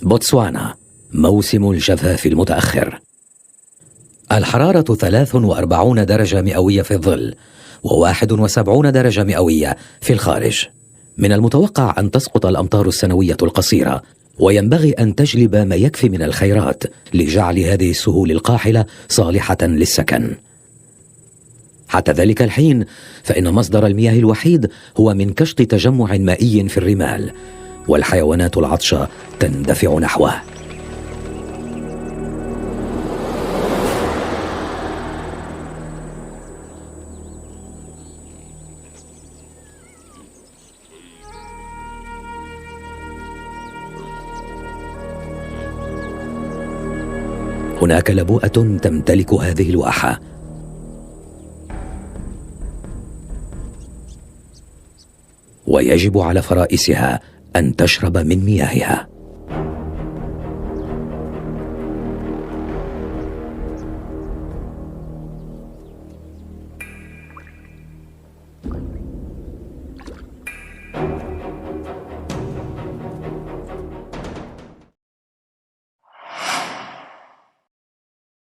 بوتسوانا، موسم الجفاف المتأخر. الحرارة 43 درجة مئوية في الظل، و71 درجة مئوية في الخارج. من المتوقع أن تسقط الأمطار السنوية القصيرة، وينبغي أن تجلب ما يكفي من الخيرات لجعل هذه السهول القاحلة صالحة للسكن. حتى ذلك الحين فإن مصدر المياه الوحيد هو من كشط تجمع مائي في الرمال، والحيوانات العطشة تندفع نحوه. هناك لبوءة تمتلك هذه الواحة، ويجب على فرائسها أن تشرب من مياهها.